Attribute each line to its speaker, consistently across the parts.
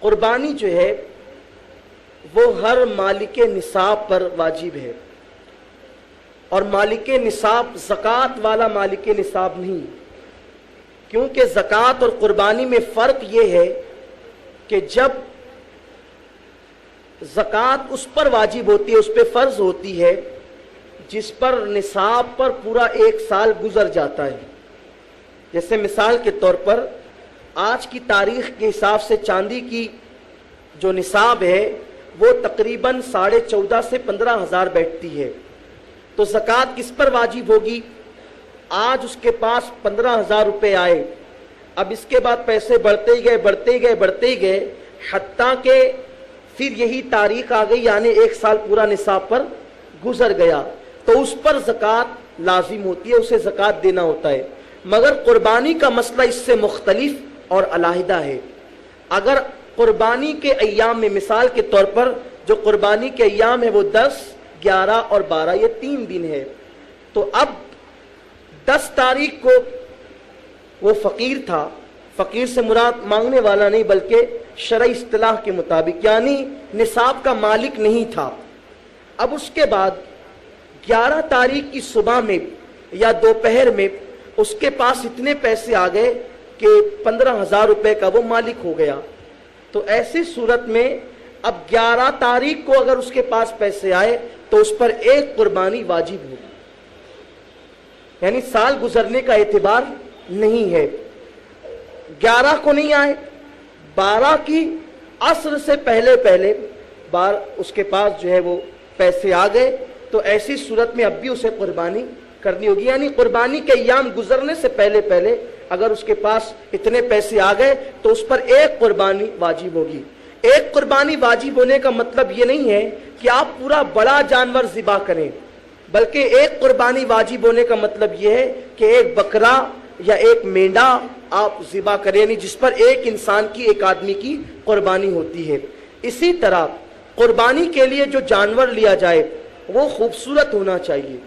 Speaker 1: قربانی جو ہے وہ ہر مالک نصاب پر واجب ہے، اور مالک نصاب زکوٰۃ والا مالک نصاب نہیں، کیونکہ زکوٰۃ اور قربانی میں فرق یہ ہے کہ جب زکوٰۃ اس پر واجب ہوتی ہے، اس پہ فرض ہوتی ہے جس پر نصاب پر پورا 1 سال گزر جاتا ہے۔ جیسے مثال کے طور پر آج کی تاریخ کے حساب سے چاندی کی جو نصاب ہے وہ تقریباً 14.5 سے 15,000 بیٹھتی ہے، تو زکوٰۃ کس پر واجب ہوگی؟ آج اس کے پاس 15,000 روپے آئے، اب اس کے بعد پیسے بڑھتے ہی گئے حتیٰ کہ پھر یہی تاریخ آ گئی، یعنی 1 سال پورا نصاب پر گزر گیا، تو اس پر زکوٰۃ لازم ہوتی ہے، اسے زکوٰۃ دینا ہوتا ہے۔ مگر قربانی کا مسئلہ اس سے مختلف اور علیحدہ ہے۔ اگر قربانی کے ایام میں، مثال کے طور پر جو قربانی کے ایام ہے وہ 10، 11 اور 12، یہ 3 دن ہے، تو اب 10 تاریخ کو وہ فقیر تھا، فقیر سے مراد مانگنے والا نہیں بلکہ شرعی اصطلاح کے مطابق یعنی نصاب کا مالک نہیں تھا۔ اب اس کے بعد 11 تاریخ کی صبح میں یا دوپہر میں اس کے پاس اتنے پیسے آ گئے کہ 15,000 روپے کا وہ مالک ہو گیا، تو ایسی صورت میں اب 11 تاریخ کو اگر اس کے پاس پیسے آئے تو اس پر 1 قربانی واجب ہوگی، یعنی سال گزرنے کا اعتبار نہیں ہے۔ 11 کو نہیں آئے، 12 کی عصر سے پہلے اس کے پاس جو ہے وہ پیسے آ گئے، تو ایسی صورت میں اب بھی اسے قربانی کرنی ہوگی، یعنی قربانی کے ایام گزرنے سے پہلے اگر اس کے پاس اتنے پیسے آ گئے تو اس پر 1 قربانی واجب ہوگی۔ 1 قربانی واجب ہونے کا مطلب یہ نہیں ہے کہ آپ پورا بڑا جانور ذبح کریں، بلکہ 1 قربانی واجب ہونے کا مطلب یہ ہے کہ 1 بکرا یا 1 مینڈا آپ ذبح کریں، یعنی جس پر 1 انسان کی، 1 آدمی کی قربانی ہوتی ہے۔ اسی طرح قربانی کے لیے جو جانور لیا جائے وہ خوبصورت ہونا چاہیے،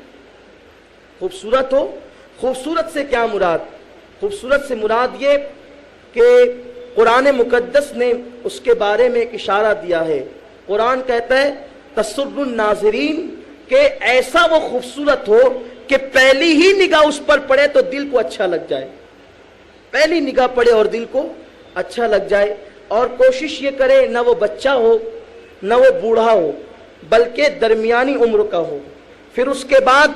Speaker 1: خوبصورت ہو۔ خوبصورت سے کیا مراد؟ خوبصورت سے مراد یہ کہ قرآن مقدس نے اس کے بارے میں ایک اشارہ دیا ہے۔ قرآن کہتا ہے تسر الناظرین، کہ ایسا وہ خوبصورت ہو کہ پہلی ہی نگاہ اس پر پڑے تو دل کو اچھا لگ جائے، پہلی نگاہ پڑے اور دل کو اچھا لگ جائے، اور کوشش یہ کرے نہ وہ بچہ ہو نہ وہ بوڑھا ہو بلکہ درمیانی عمر کا ہو۔ پھر اس کے بعد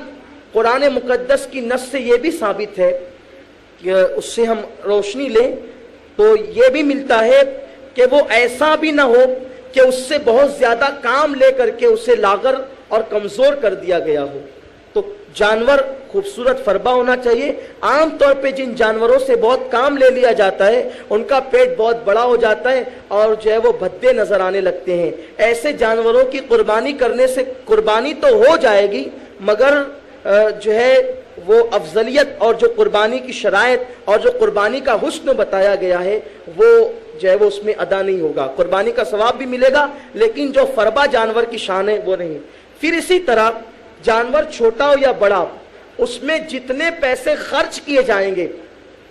Speaker 1: قرآن مقدس کی نص سے یہ بھی ثابت ہے کہ اس سے ہم روشنی لیں تو یہ بھی ملتا ہے کہ وہ ایسا بھی نہ ہو کہ اس سے بہت زیادہ کام لے کر کے اسے لاغر اور کمزور کر دیا گیا ہو۔ تو جانور خوبصورت فربا ہونا چاہیے۔ عام طور پہ جن جانوروں سے بہت کام لے لیا جاتا ہے ان کا پیٹ بہت بڑا ہو جاتا ہے اور جو ہے وہ بھدے نظر آنے لگتے ہیں۔ ایسے جانوروں کی قربانی کرنے سے قربانی تو ہو جائے گی مگر جو ہے وہ افضلیت اور جو قربانی کی شرائط اور جو قربانی کا حسن بتایا گیا ہے وہ جو ہے وہ اس میں ادا نہیں ہوگا۔ قربانی کا ثواب بھی ملے گا لیکن جو فربا جانور کی شان ہے وہ نہیں۔ پھر اسی طرح جانور چھوٹا ہو یا بڑا، اس میں جتنے پیسے خرچ کیے جائیں گے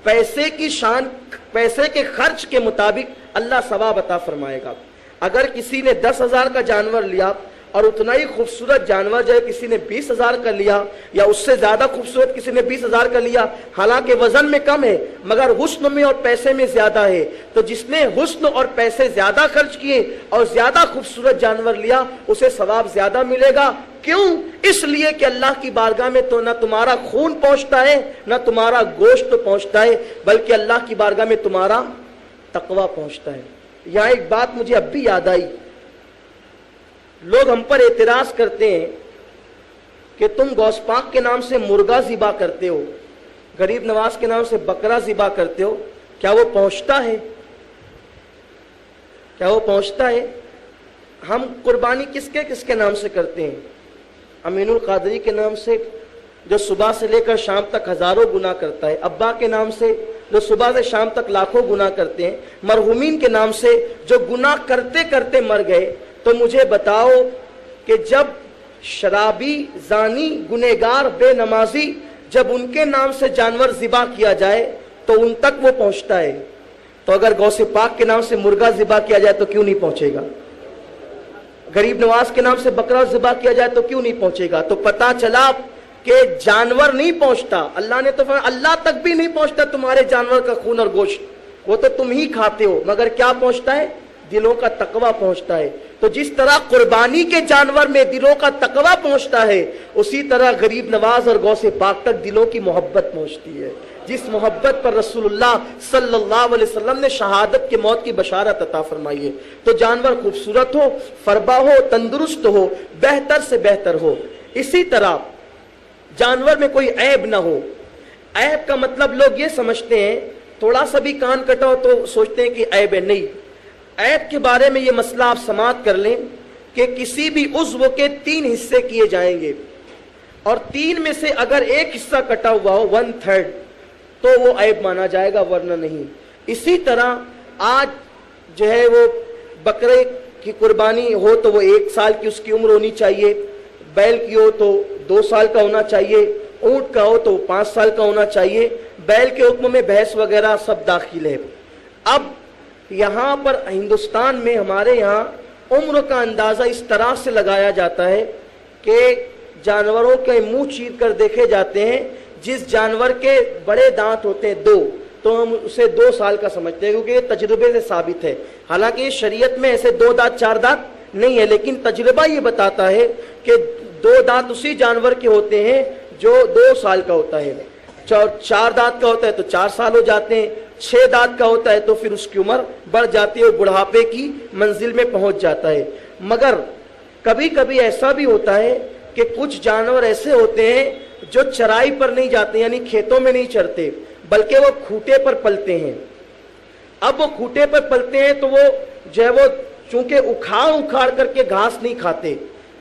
Speaker 1: پیسے کی شان، پیسے کے خرچ کے مطابق اللہ ثواب عطا فرمائے گا۔ اگر کسی نے 10,000 کا جانور لیا اور اتنا ہی خوبصورت جانور جو ہے کسی نے 20,000 کا لیا، یا اس سے زیادہ خوبصورت کسی نے 20,000 کا لیا، حالانکہ وزن میں کم ہے مگر حسن میں اور پیسے میں زیادہ ہے، تو جس نے حسن اور پیسے زیادہ خرچ کیے اور زیادہ خوبصورت جانور لیا اسے ثواب زیادہ ملے گا۔ کیوں؟ اس لیے کہ اللہ کی بارگاہ میں تو نہ تمہارا خون پہنچتا ہے نہ تمہارا گوشت پہنچتا ہے بلکہ اللہ کی بارگاہ میں تمہارا تقوی پہنچتا ہے۔ یہاں ایک بات مجھے اب بھی یاد آئی، لوگ ہم پر اعتراض کرتے ہیں کہ تم غوث پاک کے نام سے مرغا ذبح کرتے ہو، غریب نواز کے نام سے بکرا ذبح کرتے ہو، کیا وہ پہنچتا ہے؟ کیا وہ پہنچتا ہے؟ ہم قربانی کس کے نام سے کرتے ہیں؟ امین القادری کے نام سے جو صبح سے لے کر شام تک ہزاروں گناہ کرتا ہے، ابا کے نام سے جو صبح سے شام تک لاکھوں گناہ کرتے ہیں، مرحومین کے نام سے جو گناہ کرتے کرتے مر گئے۔ تو مجھے بتاؤ کہ جب شرابی، زانی، گنہگار، بے نمازی جب ان کے نام سے جانور ذبح کیا جائے تو ان تک وہ پہنچتا ہے؟ तो अगर गौसे पाक के नाम से मुर्गा ज़िबा किया जाए तो क्यों नहीं पहुंचेगा? गरीब नवाज के नाम से बकरा ज़िबा किया जाए तो क्यों नहीं पहुंचेगा? तो पता चला कि जानवर नहीं पहुंचता, अल्लाह ने तो अल्लाह तक भी नहीं पहुंचता तुम्हारे जानवर का खून और गोश्त, वो तो तुम ही खाते हो, मगर क्या पहुंचता है? दिलों का तकवा पहुंचता है। तो जिस तरह कुर्बानी के जानवर में दिलों का तकवा पहुंचता है, उसी तरह गरीब नवाज और गौसे पाक तक दिलों की मोहब्बत पहुंचती है, जिस मोहब्बत पर रसूलुल्लाह सल्लल्लाहु अलैहि वसल्लम ने शहादत के मौत की बशारत अता फरमाई है। तो जानवर खूबसूरत हो, फरबा हो, तंदुरुस्त हो, बेहतर से बेहतर हो। इसी तरह जानवर में कोई ऐब ना हो। ऐब का मतलब लोग ये समझते हैं, थोड़ा सा भी कान कटा हो तो सोचते हैं कि ऐब है। नहीं, ऐब के बारे में ये मसला आप समाअत कर लें कि किसी भी उज़्व के 3 हिस्से किए जाएंगे और 3 में से अगर एक हिस्सा कटा हुआ हो, 1/3, तो वो ऐब माना जाएगा, वरना नहीं। इसी तरह आज जो है वो बकरे की कुर्बानी हो तो वो 1 साल की उसकी उम्र होनी चाहिए, बैल की हो तो 2 साल का होना चाहिए, ऊंट का हो तो 5 साल का होना चाहिए। बैल के हुक्म में भैंस वगैरह सब दाखिल है। अब यहाँ पर हिंदुस्तान में हमारे यहाँ उम्र का अंदाज़ा इस तरह से लगाया जाता है कि जानवरों के मुंह चीर कर देखे जाते हैं। जिस जानवर के बड़े दांत होते हैं 2, तो हम उसे 2 साल का समझते हैं, क्योंकि ये तजुर्बे से साबित है। हालांकि शरीयत में ऐसे 2 दांत 4 दांत नहीं है, लेकिन तजुर्बा ये बताता है कि 2 दांत उसी जानवर के होते हैं जो 2 साल का होता है। 4 दांत का होता है तो 4 साल हो जाते हैं, 6 दांत का होता है तो फिर उसकी उम्र बढ़ जाती है और बुढ़ापे की मंजिल में पहुंच जाता है। मगर कभी कभी ऐसा भी होता है कि कुछ जानवर ऐसे होते हैं जो चराई पर नहीं जाते, यानी खेतों में नहीं चरते, बल्कि वो खूंटे पर पलते हैं। अब वो खूंटे पर पलते हैं तो वो जो है वो चूंकि उखाड़ उखाड़ करके घास नहीं खाते।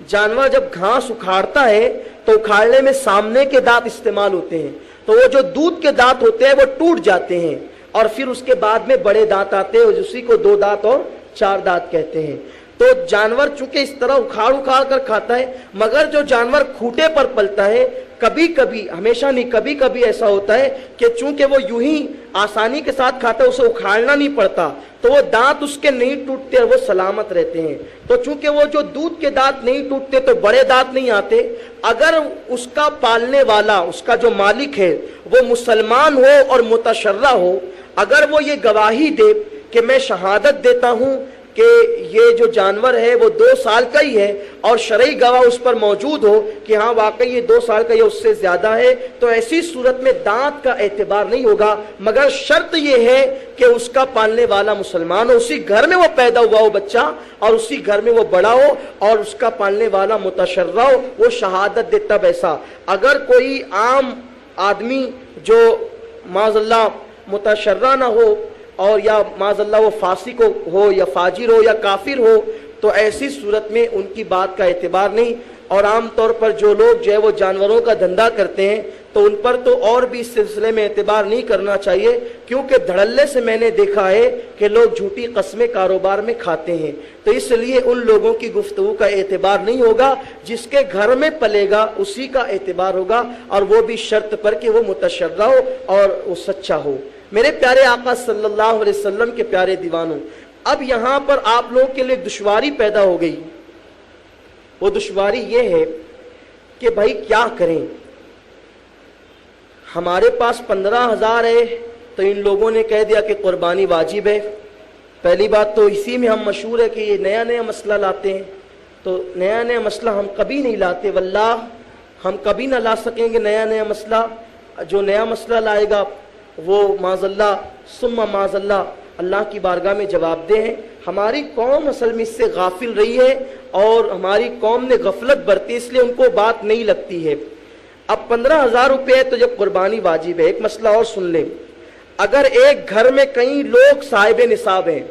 Speaker 1: जानवर जब घास उखाड़ता है तो उखाड़ने में सामने के दांत इस्तेमाल होते हैं, तो वो जो दूध के दांत होते हैं वो टूट जाते हैं और फिर उसके बाद में बड़े दांत आते हैं, उसी को 2 दांत और 4 दांत कहते हैं। तो जानवर चूंकि इस तरह उखाड़ उखाड़ कर खाता है, मगर जो जानवर खूंटे पर पलता है, कभी कभी, हमेशा नहीं, कभी कभी ऐसा होता है कि चूंकि वो यूं ही आसानी के साथ खाता है, उसे उखाड़ना नहीं पड़ता, तो वो दांत उसके नहीं टूटते और वो सलामत रहते हैं। तो चूंकि वो जो दूध के दांत नहीं टूटते तो बड़े दांत नहीं आते। अगर उसका पालने वाला, उसका जो मालिक है वो मुसलमान हो और मुतशर्रा हो, अगर वो ये गवाही दे कि मैं शहादत देता हूं कि ये जो जानवर है वो 2 साल का ही है और शरई गवाह उस पर मौजूद हो कि हाँ वाकई ये 2 साल का या उससे ज्यादा है, तो ऐसी सूरत में दांत का एतबार नहीं होगा। मगर शर्त ये है कि उसका पालने वाला मुसलमान हो, उसी घर में वो पैदा हुआ हो बच्चा और उसी घर में वो बड़ा हो और उसका पालने वाला मुतशर्रा हो, वो शहादत दे तब ऐसा। अगर कोई आम आदमी जो माज़अल्लाह मुतशर्रा ना हो और या माज़अल्लाह वो फासिक हो या फाजिर हो या काफिर हो, तो ऐसी सूरत में उनकी बात का एतबार नहीं। और आम तौर पर जो लोग जो है वो जानवरों का धंधा करते हैं तो उन पर तो और भी इस सिलसिले में एतबार नहीं करना चाहिए, क्योंकि धड़ल्ले से मैंने देखा है कि लोग झूठी कस्में कारोबार में खाते हैं। तो इसलिए उन लोगों की गुफ्तगू का एतबार नहीं होगा, जिसके घर में पलेगा उसी का एतबार होगा, और वो भी शर्त पर कि वो मुतशर्रा हो और वो सच्चा हो। मेरे प्यारे आका सल्लल्लाहु अलैहि वसल्लम के प्यारे दीवानों, अब यहाँ पर आप लोगों के लिए दुश्वारी पैदा हो गई। वो दुश्वारी ये है कि भाई क्या करें, हमारे पास 15,000 है तो इन लोगों ने कह दिया कि कुर्बानी वाजिब है। पहली बात तो इसी में हम मशहूर है कि ये नया नया मसला लाते हैं, तो नया नया मसला हम कभी नहीं लाते, वल्लाह हम कभी ना ला सकेंगे नया नया मसला। जो नया मसला लाएगा वो माज़अल्लाह सुम्मा माज़अल्लाह अल्लाह की बारगाह में जवाबदेह है। हमारी कौम असल में इससे गाफिल रही है और हमारी कौम ने गफलत बरती, इसलिए उनको बात नहीं लगती है। अब 15,000 रुपये तो जब कुर्बानी वाजिब है, एक मसला और सुन लें, अगर एक घर में कई लोग साहिब निसाब हैं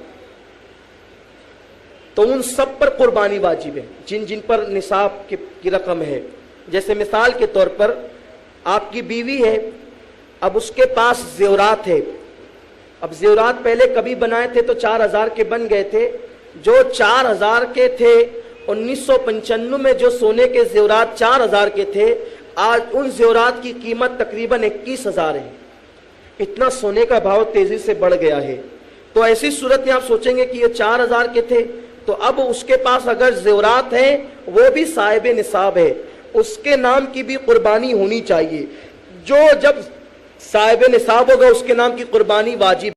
Speaker 1: तो उन सब पर कुर्बानी वाजिब है, जिन जिन पर निसाब की रकम है। जैसे मिसाल के तौर पर आपकी बीवी है, अब उसके पास जेवरात है। अब जेवरात पहले कभी बनाए थे तो 4,000 के बन गए थे। जो 4,000 के थे 1995 में जो सोने के जेवरात 4,000 के थे, आज उन जेवरात की कीमत तकरीबन 21,000 है। इतना सोने का भाव तेजी से बढ़ गया है। تو ایسی صورت میں آپ سوچیں گے کہ یہ 4000 کے تھے، تو اب اس کے پاس اگر زیورات ہیں وہ بھی صاحب نصاب ہے، اس کے نام کی بھی قربانی ہونی چاہیے. جو جب صاحب نصاب ہوگا اس کے نام کی قربانی واجب